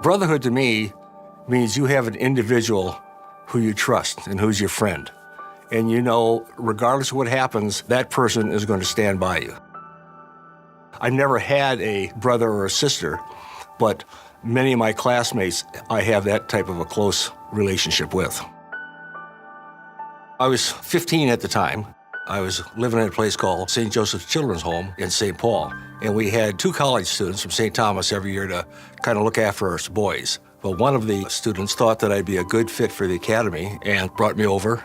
Brotherhood to me means you have an individual who you trust and who's your friend. And you know, regardless of what happens, that person is going to stand by you. I never had a brother or a sister, but many of my classmates I have that type of a close relationship with. I was 15 at the time. I was living in a place called St. Joseph's Children's Home in St. Paul. And we had 2 college students from St. Thomas every year to kind of look after us boys. But one of the students thought that I'd be a good fit for the academy and brought me over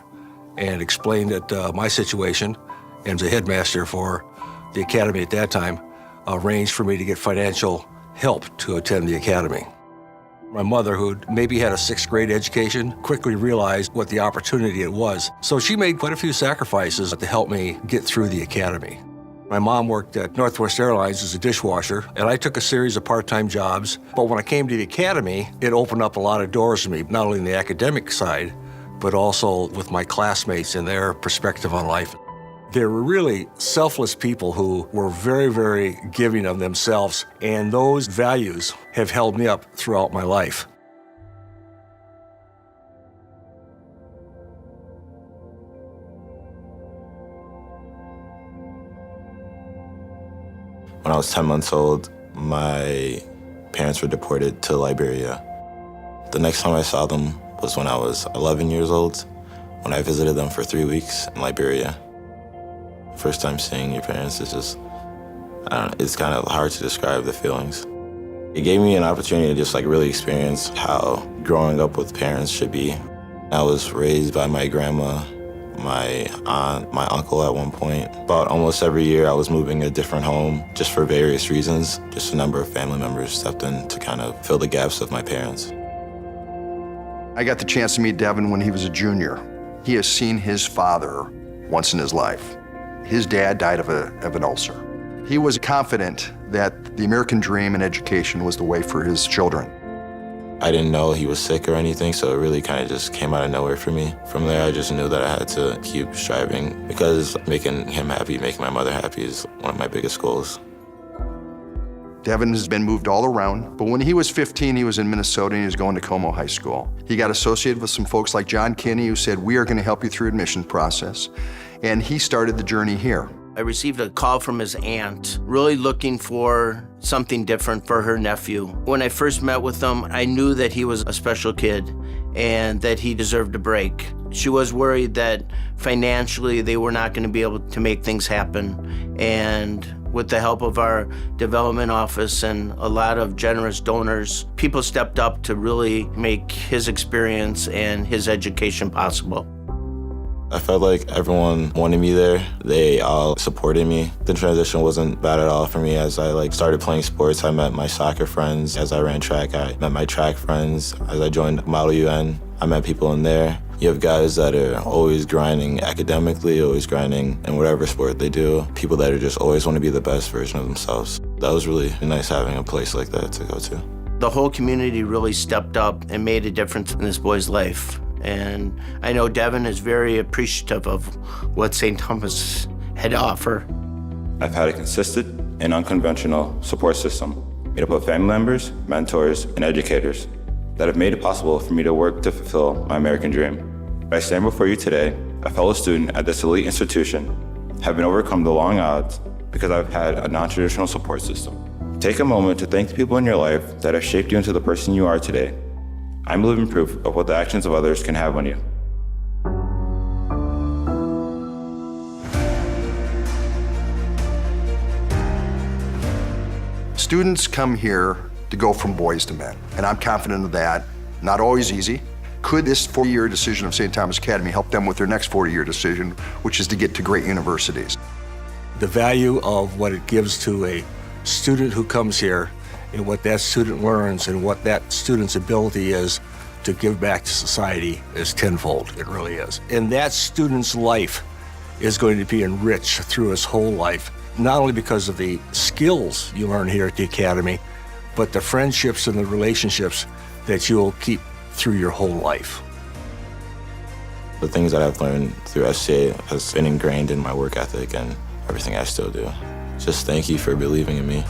and explained that my situation, and the headmaster for the academy at that time arranged for me to get financial help to attend the academy. My mother, who maybe had a 6th grade education, quickly realized what the opportunity it was. So she made quite a few sacrifices to help me get through the academy. My mom worked at Northwest Airlines as a dishwasher, and I took a series of part-time jobs. But when I came to the academy, it opened up a lot of doors to me, not only in the academic side, but also with my classmates and their perspective on life. They were really selfless people who were very, very giving of themselves, and those values have held me up throughout my life. When I was 10 months old, my parents were deported to Liberia. The next time I saw them was when I was 11 years old, when I visited them for 3 weeks in Liberia. First time seeing your parents is just, I don't know, it's kind of hard to describe the feelings. It gave me an opportunity to just really experience how growing up with parents should be. I was raised by my grandma, my aunt, my uncle at one point. About almost every year I was moving a different home just for various reasons. Just a number of family members stepped in to kind of fill the gaps of my parents. I got the chance to meet Devin when he was a junior. He has seen his father once in his life. His dad died of an ulcer. He was confident that the American dream and education was the way for his children. I didn't know he was sick or anything, so it really kind of just came out of nowhere for me. From there, I just knew that I had to keep striving because making him happy, making my mother happy is one of my biggest goals. Devin has been moved all around, but when he was 15, he was in Minnesota and he was going to Como High School. He got associated with some folks like John Kinney who said, "We are going to help you through admission process." And he started the journey here. I received a call from his aunt, really looking for something different for her nephew. When I first met with him, I knew that he was a special kid and that he deserved a break. She was worried that financially they were not going to be able to make things happen. And with the help of our development office and a lot of generous donors, people stepped up to really make his experience and his education possible. I felt like everyone wanted me there. They all supported me. The transition wasn't bad at all for me. As I started playing sports, I met my soccer friends. As I ran track, I met my track friends. As I joined Model UN, I met people in there. You have guys that are always grinding academically, always grinding in whatever sport they do. People that are just always want to be the best version of themselves. That was really nice having a place like that to go to. The whole community really stepped up and made a difference in this boy's life. And I know Devin is very appreciative of what St. Thomas had to offer. I've had a consistent and unconventional support system made up of family members, mentors, and educators that have made it possible for me to work to fulfill my American dream. I stand before you today, a fellow student at this elite institution, having overcome the long odds because I've had a non-traditional support system. Take a moment to thank the people in your life that have shaped you into the person you are today. I'm living proof of what the actions of others can have on you. Students come here to go from boys to men, and I'm confident of that. Not always easy. Could this 4-year decision of St. Thomas Academy help them with their next 40-year decision, which is to get to great universities? The value of what it gives to a student who comes here and what that student learns and what that student's ability is to give back to society is tenfold. It really is. And that student's life is going to be enriched through his whole life, not only because of the skills you learn here at the Academy, but the friendships and the relationships that you'll keep through your whole life. The things that I've learned through SCA has been ingrained in my work ethic and everything I still do. Just thank you for believing in me.